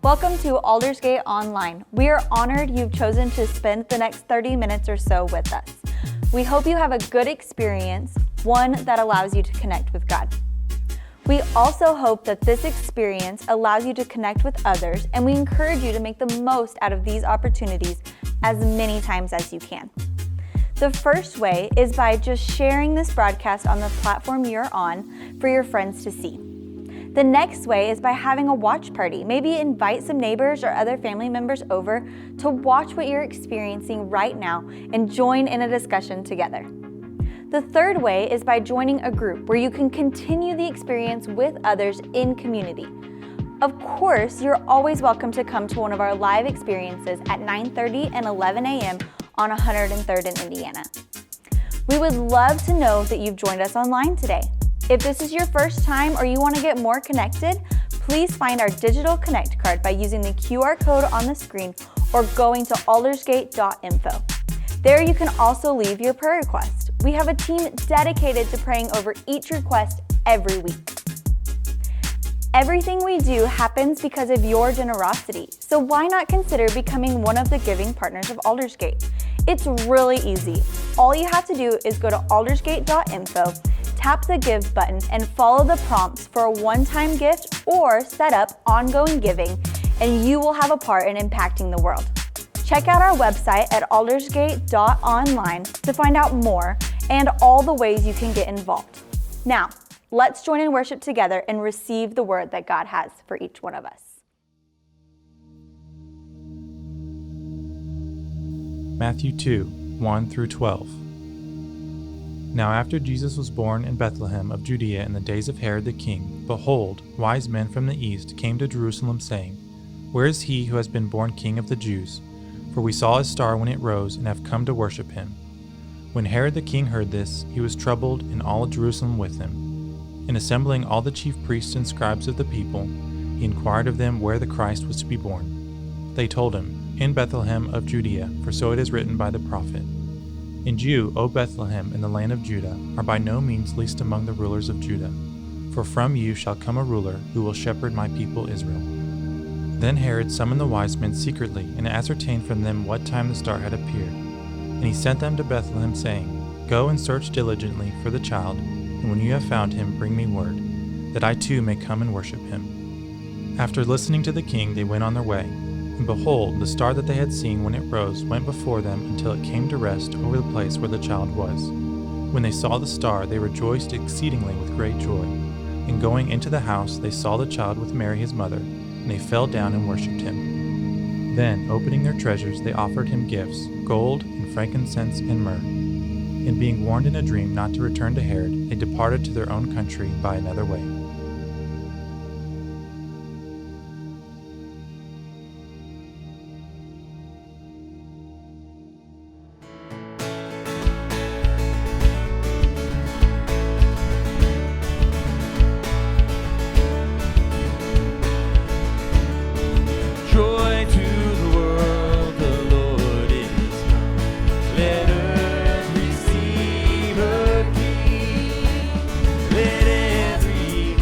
Welcome to Aldersgate Online. We are honored you've chosen to spend the next 30 minutes or so with us. We hope you have a good experience, one that allows you to connect with God. We also hope that this experience allows you to connect with others, and we encourage you to make the most out of these opportunities as many times as you can. The first way is by just sharing this broadcast on the platform you're on for your friends to see. The next way is by having a watch party. Maybe invite some neighbors or other family members over to watch what you're experiencing right now and join in a discussion together. The third way is by joining a group where you can continue the experience with others in community. Of course, you're always welcome to come to one of our live experiences at 9:30 and 11 a.m. on 103rd in Indiana. We would love to know that you've joined us online today. If this is your first time or you want to get more connected, please find our digital connect card by using the QR code on the screen or going to aldersgate.info. There you can also leave your prayer request. We have a team dedicated to praying over each request every week. Everything we do happens because of your generosity, so why not consider becoming one of the giving partners of Aldersgate? It's really easy. All you have to do is go to aldersgate.info, tap the Give button, and follow the prompts for a one-time gift or set up ongoing giving, and you will have a part in impacting the world. Check out our website at aldersgate.online to find out more and all the ways you can get involved. Now, let's join in worship together and receive the word that God has for each one of us. Matthew 2, 1 through 12. Now after Jesus was born in Bethlehem of Judea in the days of Herod the king, behold, wise men from the east came to Jerusalem, saying, Where is he who has been born King of the Jews? For we saw his star when it rose, and have come to worship him. When Herod the king heard this, he was troubled, and all of Jerusalem with him. And assembling all the chief priests and scribes of the people, he inquired of them where the Christ was to be born. They told him, In Bethlehem of Judea, for so it is written by the prophet. And you, O Bethlehem, in the land of Judah, are by no means least among the rulers of Judah. For from you shall come a ruler who will shepherd my people Israel. Then Herod summoned the wise men secretly, and ascertained from them what time the star had appeared. And he sent them to Bethlehem, saying, Go and search diligently for the child, and when you have found him, bring me word, that I too may come and worship him. After listening to the king, they went on their way. And behold, the star that they had seen when it rose went before them until it came to rest over the place where the child was. When they saw the star, they rejoiced exceedingly with great joy. And going into the house, they saw the child with Mary his mother, and they fell down and worshipped him. Then, opening their treasures, they offered him gifts, gold and frankincense and myrrh. And being warned in a dream not to return to Herod, they departed to their own country by another way. Let every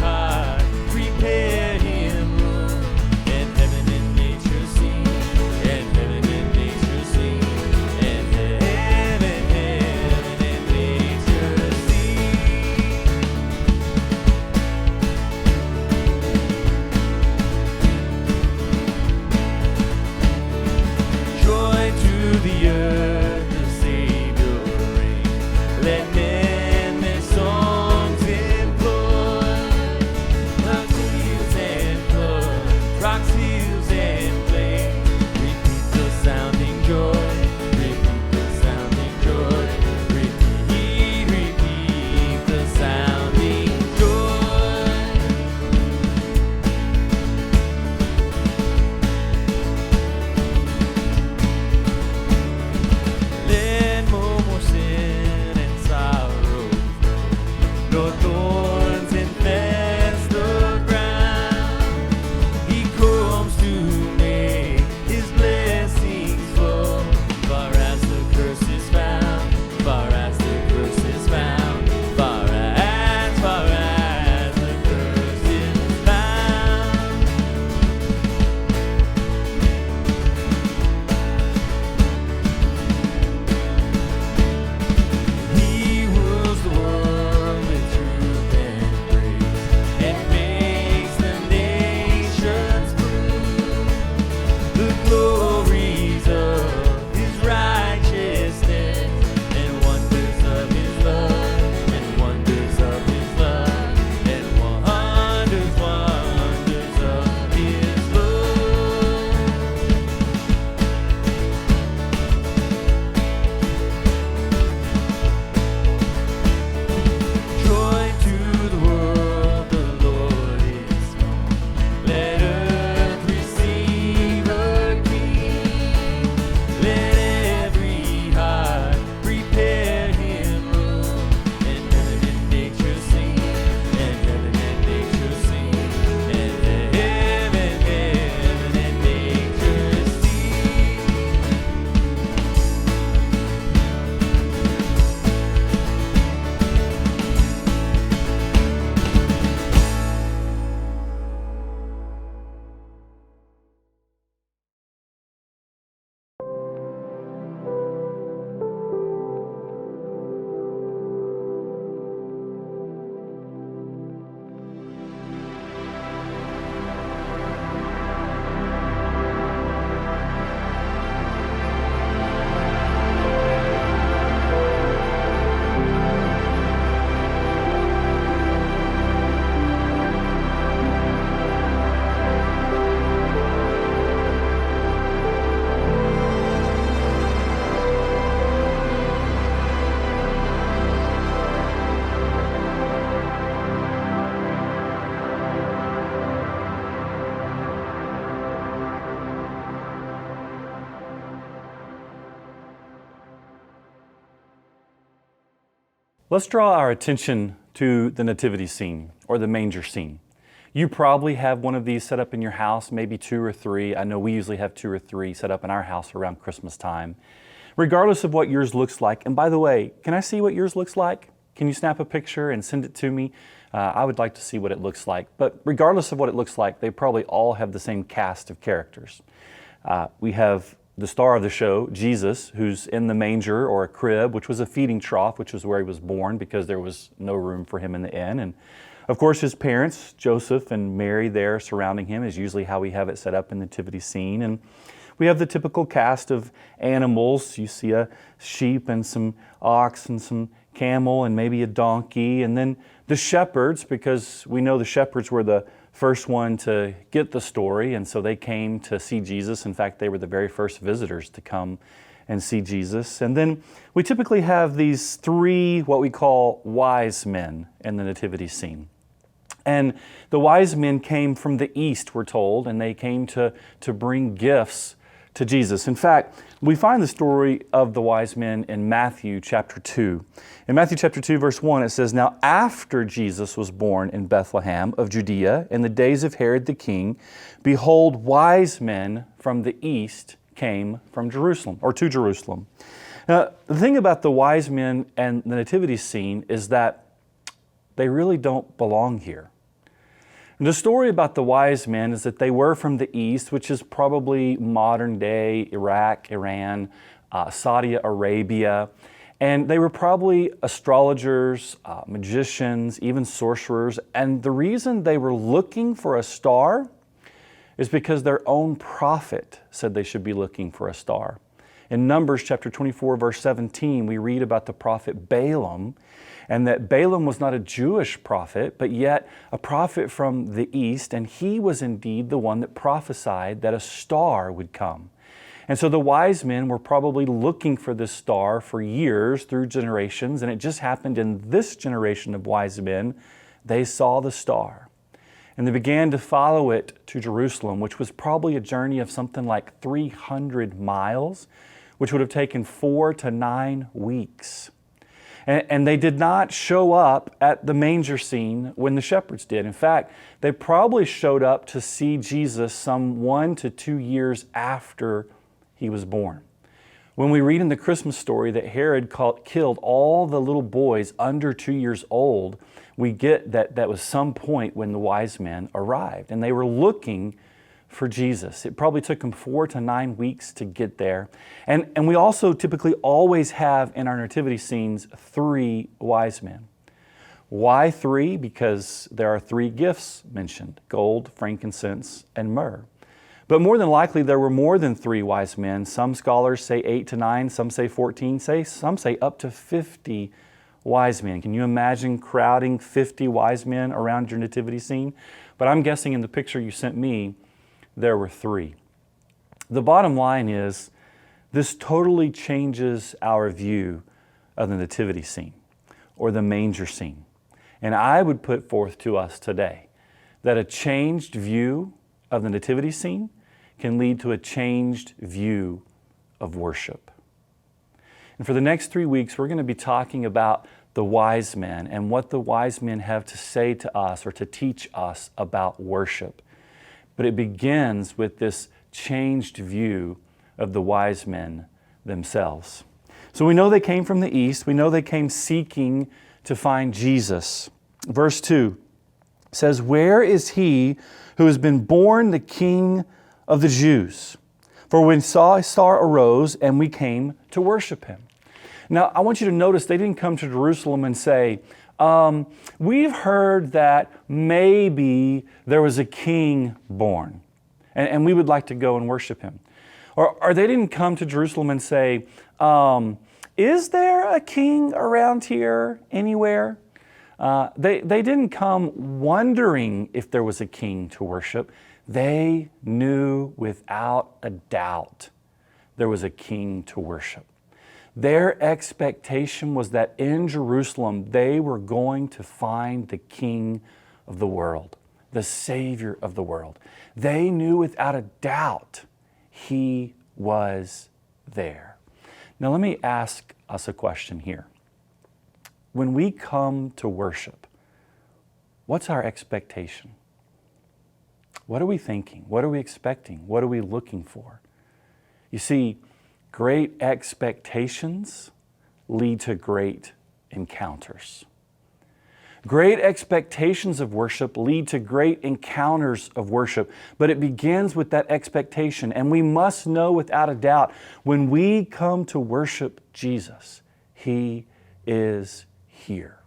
Let's draw our attention to the nativity scene or the manger scene. You probably have one of these set up in your house, maybe 2 or 3. I know we usually have 2 or 3 set up in our house around Christmas time. Regardless of what yours looks like, and by the way, can I see what yours looks like? Can you snap a picture and send it to me? I would like to see what it looks like. But regardless of what it looks like, they probably all have the same cast of characters. We have the star of the show, Jesus, who's in the manger or a crib, which was a feeding trough, which was where he was born because there was no room for him in the inn. And of course, his parents, Joseph and Mary, there surrounding him is usually how we have it set up in the nativity scene. And we have the typical cast of animals. You see a sheep and some ox and some camel and maybe a donkey. And then the shepherds, because we know the shepherds were the first one to get the story, and so they came to see Jesus. In fact, they were the very first visitors to come and see Jesus. And then we typically have these 3 what we call wise men in the nativity scene. And the wise men came from the east, we're told, and they came to bring gifts to Jesus. In fact, we find the story of the wise men in Matthew chapter 2. In Matthew chapter 2, verse 1, it says, "Now after Jesus was born in Bethlehem of Judea in the days of Herod the king, behold, wise men from the east came from Jerusalem," or to Jerusalem. Now, the thing about the wise men and the nativity scene is that they really don't belong here. The story about the wise men is that they were from the east, which is probably modern day Iraq, Iran, Saudi Arabia. And they were probably astrologers, magicians, even sorcerers. And the reason they were looking for a star is because their own prophet said they should be looking for a star. In Numbers chapter 24, verse 17, we read about the prophet Balaam, and that Balaam was not a Jewish prophet, but yet a prophet from the east, and he was indeed the one that prophesied that a star would come. And so the wise men were probably looking for this star for years through generations, and it just happened in this generation of wise men, they saw the star. And they began to follow it to Jerusalem, which was probably a journey of something like 300 miles, which would have taken 4 to 9 weeks. And they did not show up at the manger scene when the shepherds did. In fact, they probably showed up to see Jesus some 1 to 2 years after he was born. When we read in the Christmas story that Herod killed all the little boys under 2 years old, we get that was some point when the wise men arrived. And they were looking for Jesus. It probably took them 4 to 9 weeks to get there. And we also typically always have in our nativity scenes 3 wise men. Why 3? Because there are 3 gifts mentioned: gold, frankincense, and myrrh. But more than likely there were more than 3 wise men. Some scholars say 8 to 9, some say 14, some say up to 50 wise men. Can you imagine crowding 50 wise men around your nativity scene? But I'm guessing in the picture you sent me, there were 3. The bottom line is, this totally changes our view of the nativity scene or the manger scene. And I would put forth to us today that a changed view of the nativity scene can lead to a changed view of worship. And for the next 3 weeks, we're going to be talking about the wise men and what the wise men have to say to us or to teach us about worship. But it begins with this changed view of the wise men themselves. So we know they came from the east. We know they came seeking to find Jesus. Verse 2 says, "Where is he who has been born the King of the Jews? For we saw a star arose and we came to worship him." Now, I want you to notice they didn't come to Jerusalem and say, we've heard that maybe there was a king born, and we would like to go and worship him. Or they didn't come to Jerusalem and say, is there a king around here anywhere? They didn't come wondering if there was a king to worship. They knew without a doubt there was a king to worship. Their expectation was that in Jerusalem they were going to find the King of the world, the Savior of the world. They knew without a doubt he was there. Now let me ask us a question here. when we come to worship, what's our expectation? What are we thinking? What are we expecting? What are we looking for? You see, great expectations lead to great encounters. Great expectations of worship lead to great encounters of worship, but it begins with that expectation. And we must know without a doubt, when we come to worship Jesus, He is here.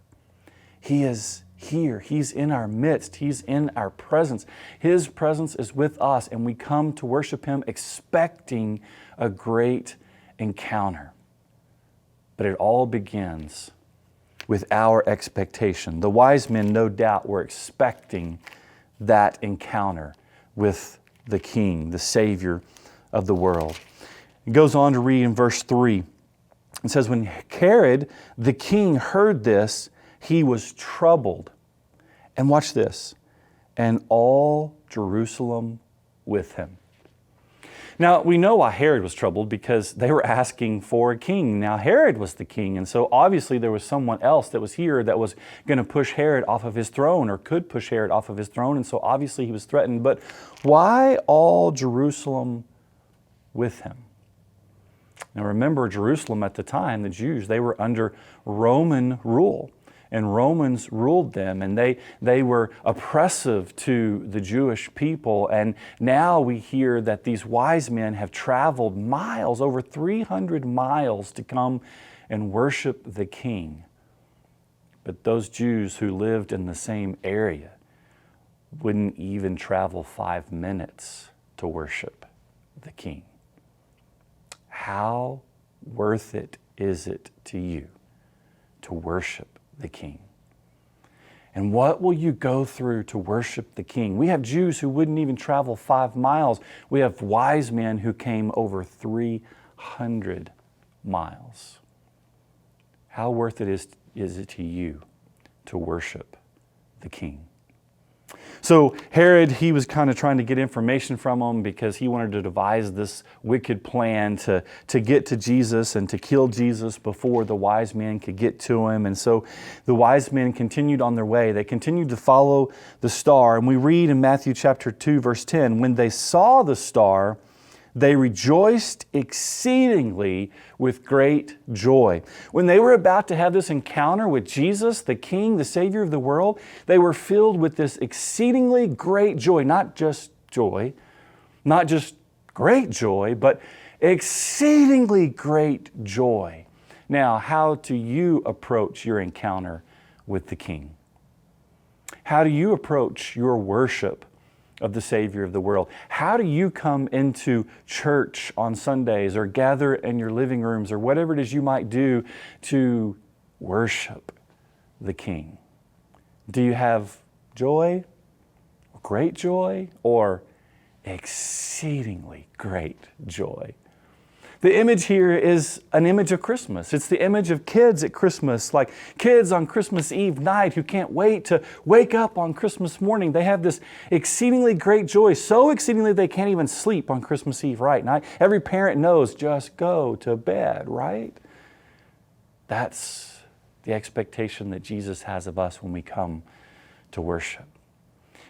He is here. He's in our midst. He's in our presence. His presence is with us, and we come to worship Him expecting a great encounter. But it all begins with our expectation. The wise men, no doubt, were expecting that encounter with the King, the Savior of the world. It goes on to read in verse 3. It says, when Herod the king heard this, he was troubled. And watch this. And all Jerusalem with him. Now, we know why Herod was troubled, because they were asking for a king. Now, Herod was the king, and so obviously there was someone else that was here that was going to push Herod off of his throne, or could push Herod off of his throne, and so obviously he was threatened. But why all Jerusalem with him? Now, remember, Jerusalem at the time, the Jews, they were under Roman rule. And Romans ruled them, and they were oppressive to the Jewish people. And now we hear that these wise men have traveled miles, over 300 miles, to come and worship the King. But those Jews who lived in the same area wouldn't even travel 5 minutes to worship the King. How worth it is it to you to worship the King? And what will you go through to worship the King? We have Jews who wouldn't even travel 5 miles. We have wise men who came over 300 miles. How worth it is it to you to worship the King? So Herod, he was kind of trying to get information from him, because he wanted to devise this wicked plan to get to Jesus and to kill Jesus before the wise men could get to him. And so the wise men continued on their way. They continued to follow the star. And we read in Matthew chapter 2, verse 10, when they saw the star, they rejoiced exceedingly with great joy. When they were about to have this encounter with Jesus, the King, the Savior of the world, they were filled with this exceedingly great joy. Not just joy, not just great joy, but exceedingly great joy. Now, how do you approach your encounter with the King? How do you approach your worship of the Savior of the world? How do you come into church on Sundays, or gather in your living rooms, or whatever it is you might do to worship the King? Do you have joy, great joy, or exceedingly great joy? The image here is an image of Christmas. It's the image of kids at Christmas, like kids on Christmas Eve night who can't wait to wake up on Christmas morning. They have this exceedingly great joy, so exceedingly they can't even sleep on Christmas Eve night. Every parent knows, just go to bed, right? That's the expectation that Jesus has of us when we come to worship.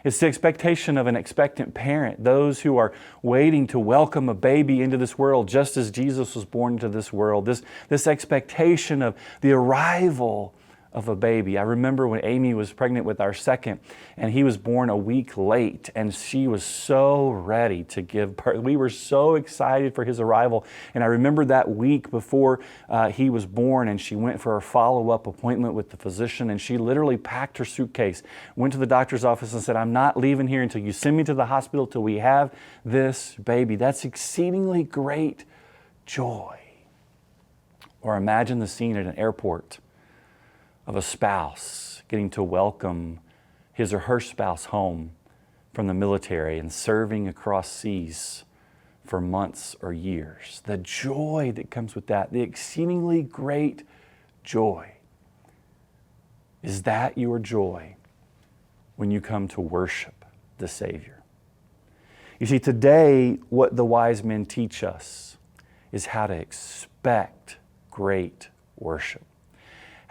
It's the expectation of an expectant parent, those who are waiting to welcome a baby into this world just as Jesus was born into this world. This expectation of the arrival of a baby. I remember when Amy was pregnant with our second, and he was born a week late, and she was so ready to give birth. We were so excited for his arrival. And I remember that week before he was born, and she went for a follow-up appointment with the physician, and she literally packed her suitcase, went to the doctor's office and said, I'm not leaving here until you send me to the hospital till we have this baby. That's exceedingly great joy. Or imagine the scene at an airport of a spouse getting to welcome his or her spouse home from the military and serving across seas for months or years. The joy that comes with that, the exceedingly great joy. Is that your joy when you come to worship the Savior? You see, today what the wise men teach us is how to expect great worship.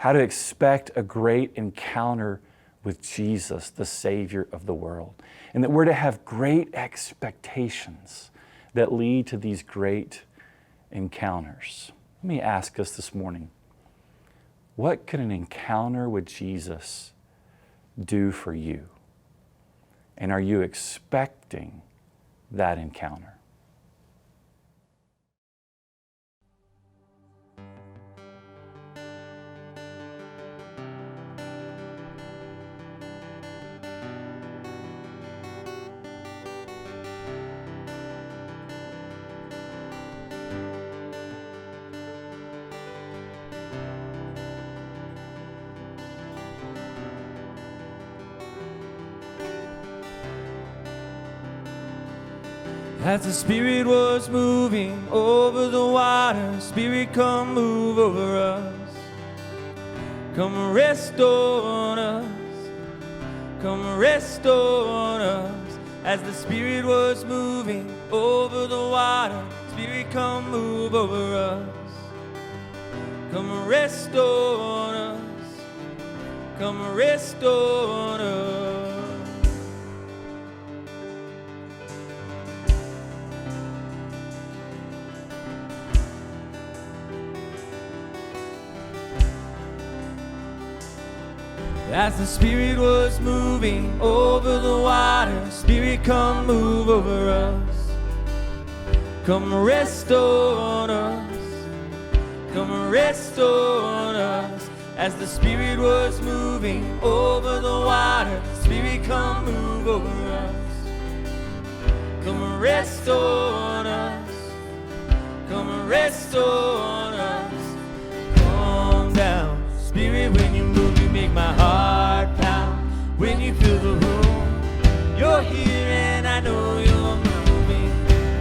how to expect a great encounter with Jesus, the Savior of the world, and that we're to have great expectations that lead to these great encounters. Let me ask us this morning, what could an encounter with Jesus do for you? And are you expecting that encounter? As the Spirit was moving over the water, Spirit, come move over us. Come rest on us. Come rest on us. As the Spirit was moving over the water, Spirit, come move over us. Come rest on us. Come rest on us. As the Spirit was moving over the water, Spirit, come move over us. Come rest on us. Come rest on us. As the Spirit was moving over the water, Spirit, come move over us. Come rest on us. Come rest on us. Calm down, Spirit, when you move, you make my heart pound. When you fill the room, you're here and I know you're moving.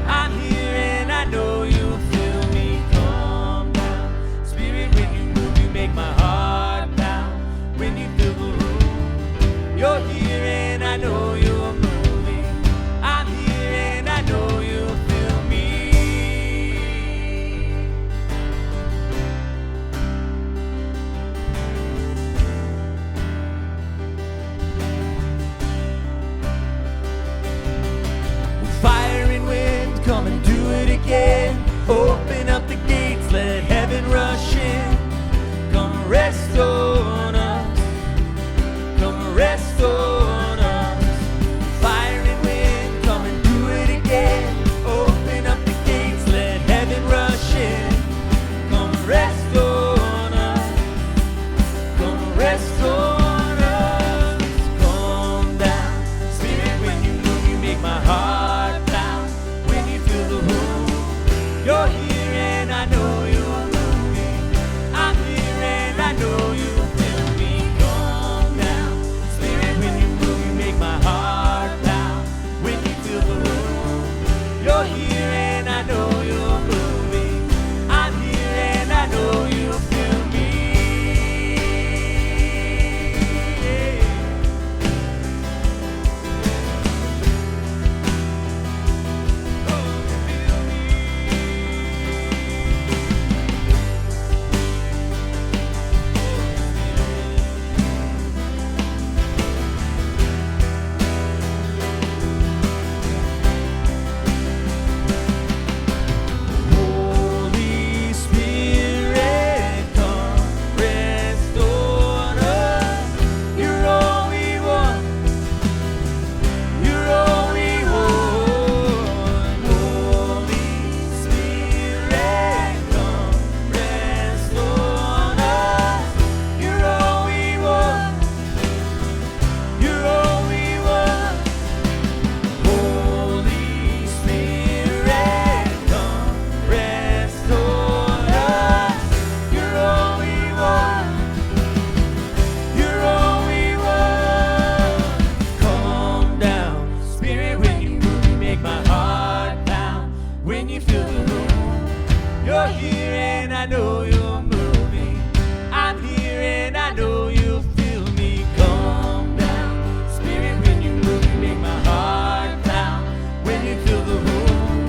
I'm here and I know you'll feel me. Calm down, Spirit, when you move, you make my heart pound. When you fill the room, you're here and I know you're moving. I'm here and I know you'll feel me. Fire and wind, come and do it again. Open up the gates, let heaven rush in. Come rest on us. Come rest on us. Fire and wind, come and do it again. Open up the gates, let heaven rush in. Come rest on us. Come rest on us. Calm down, Spirit, when you move, you make my heart pound. When you fill the room, you're here and I know you're moving. I'm here and I know you'll feel me. Calm down, Spirit, when you move, you make my heart pound. When you fill the room, you're here and I know you're moving. I'm here and I know you'll feel me. Holy Spirit, come rest on us. You're all we want. You're all we want. Holy Spirit, come rest on us. You're all we want. You're all we want. Holy Spirit, come rest on us. You're all we want. You're all we want. Calm down, Spirit, when you move, you make my heart pound. When you fill the room, you're here and I know you're moving. I'm here and I know you'll feel me. Calm down, Spirit, when you move, you make my heart pound. When you fill the room,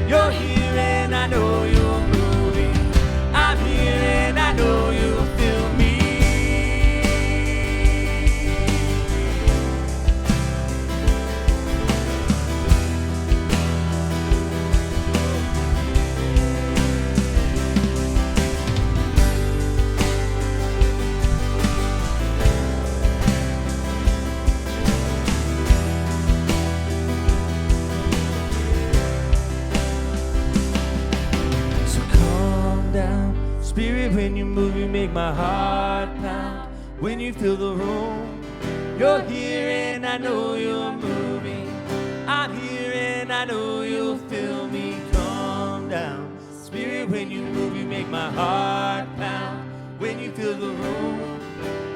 you're here and I know you're moving. I'm here and I know you'll feel me. Spirit, when you move, you make my heart pound. When you fill the room, you're here and I know you're moving. I'm here and I know you'll fill me. Come down. Spirit, when you move, you make my heart pound. When you fill the room,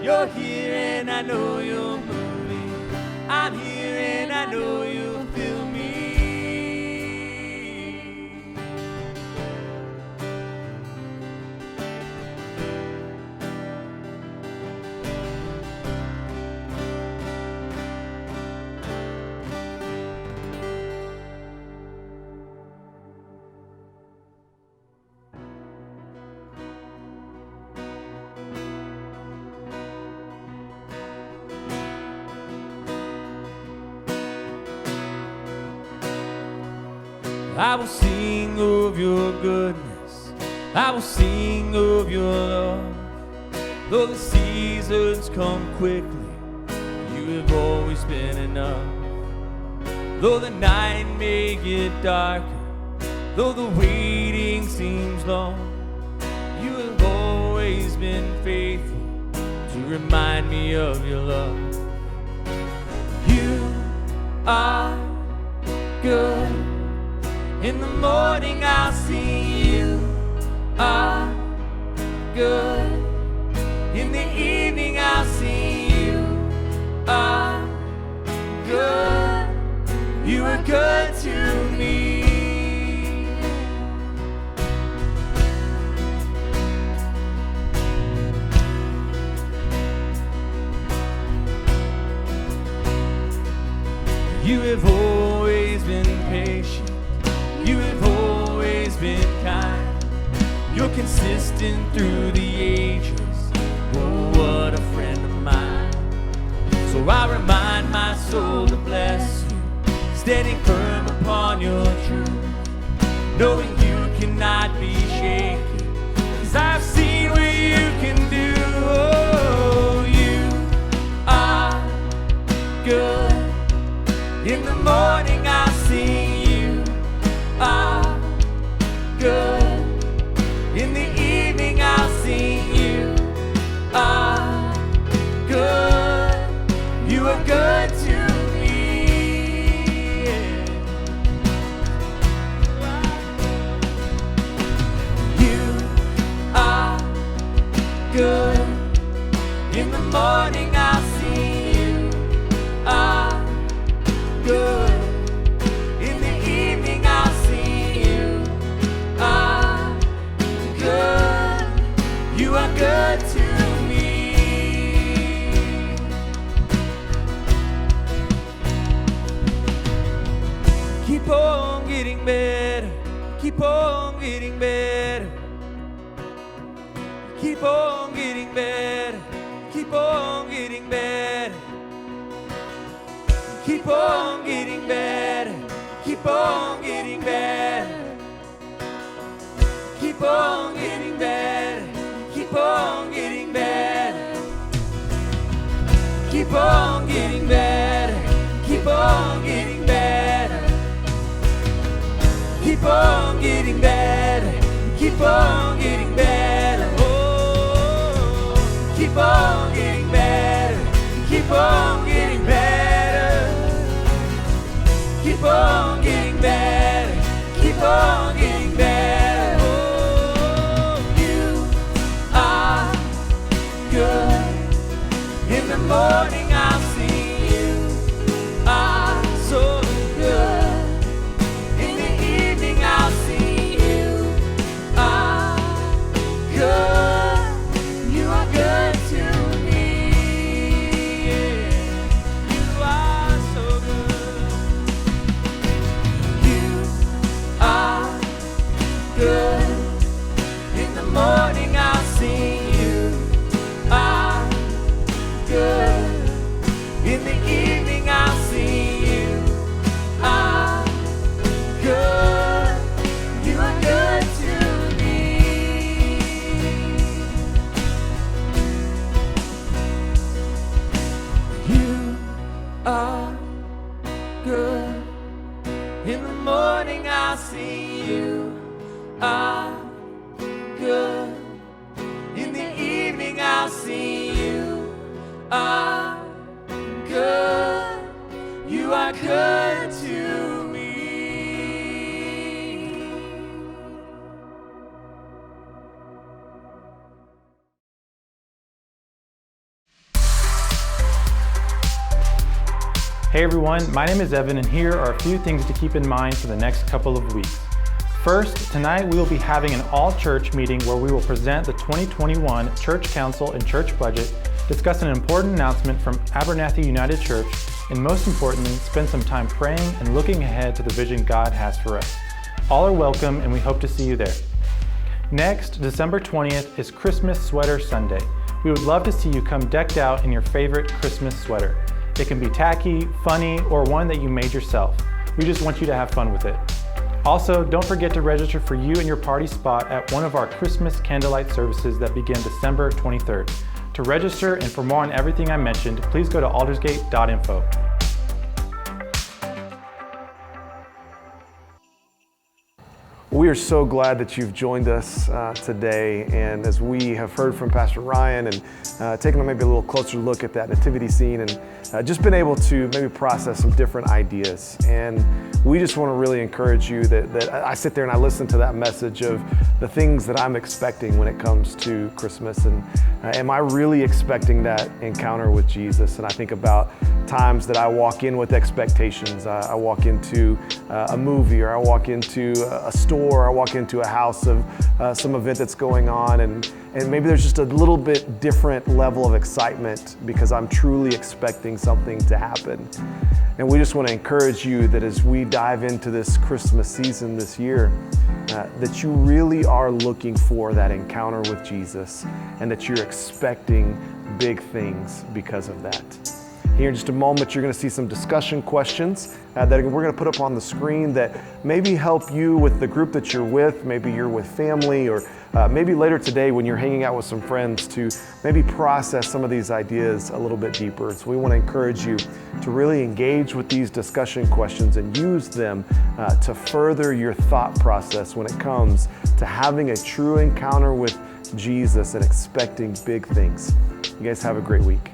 you're here and I know you're moving. I'm here and I know you'll fill me. I will sing of your goodness, I will sing of your love. Though the seasons come quickly, you have always been enough. Though the night may get darker, though the waiting seems long, you have always been faithful to remind me of your love. You are good. In the morning I'll sing, you are good. In the evening I'll sing, you are good. You are good to me. You have always been patient. You have always been kind. You're consistent through the ages. Oh, what a friend of mine. So I remind my soul to bless you, standing firm upon your truth, knowing you cannot be shaken, 'cause I've seen what you can do. Oh, you are good. In the morning I'll sing, you are good. In the evening I'll sing, you are good. You are good to me. You are good. In the morning I'll sing, you are good. In the evening I'll sing, you are good. You are good to me. Keep on getting better. Keep on getting better. Keep on getting better. Keep on getting better. Keep on getting better. Keep on getting better. Keep on getting better. Keep on getting better. Keep on getting better. Keep on getting better. Keep on getting better. Keep on getting better. Oh, keep on getting better. Keep on getting better. Keep on getting better. Keep on getting better. Oh, you are good. In the morning I'll see you are so good. In the evening I'll see you are good. You are good to me. You are so good. You are good. In the morning I'll see you are good. In the evening I'll see you are good. You are good to me. You are good. In the morning I'll see you are good. Hey everyone, my name is Evan, and here are a few things to keep in mind for the next couple of weeks. First, tonight we will be having an all-church meeting where we will present the 2021 Church Council and Church Budget, discuss an important announcement from Abernathy United Church, and most importantly, spend some time praying and looking ahead to the vision God has for us. All are welcome, and we hope to see you there. Next, December 20th is Christmas Sweater Sunday. We would love to see you come decked out in your favorite Christmas sweater. It can be tacky, funny, or one that you made yourself. We just want you to have fun with it. Also, don't forget to register for you and your party spot at one of our Christmas candlelight services that begin December 23rd. To register and for more on everything I mentioned, please go to aldersgate.info. We are so glad that you've joined us today, and as we have heard from Pastor Ryan and taken maybe a little closer look at that nativity scene and just been able to maybe process some different ideas. And we just want to really encourage you that I sit there and I listen to that message of the things that I'm expecting when it comes to Christmas, and am I really expecting that encounter with Jesus? And I think about times that I walk in with expectations. I walk into a movie, or I walk into a store, or I walk into a house of some event that's going on, and maybe there's just a little bit different level of excitement because I'm truly expecting something to happen. And we just want to encourage you that as we dive into this Christmas season this year, that you really are looking for that encounter with Jesus, and that you're expecting big things because of that. Here in just a moment, you're going to see some discussion questions that we're going to put up on the screen that maybe help you with the group that you're with. Maybe you're with family, or maybe later today when you're hanging out with some friends to maybe process some of these ideas a little bit deeper. So we want to encourage you to really engage with these discussion questions and use them to further your thought process when it comes to having a true encounter with Jesus and expecting big things. You guys have a great week.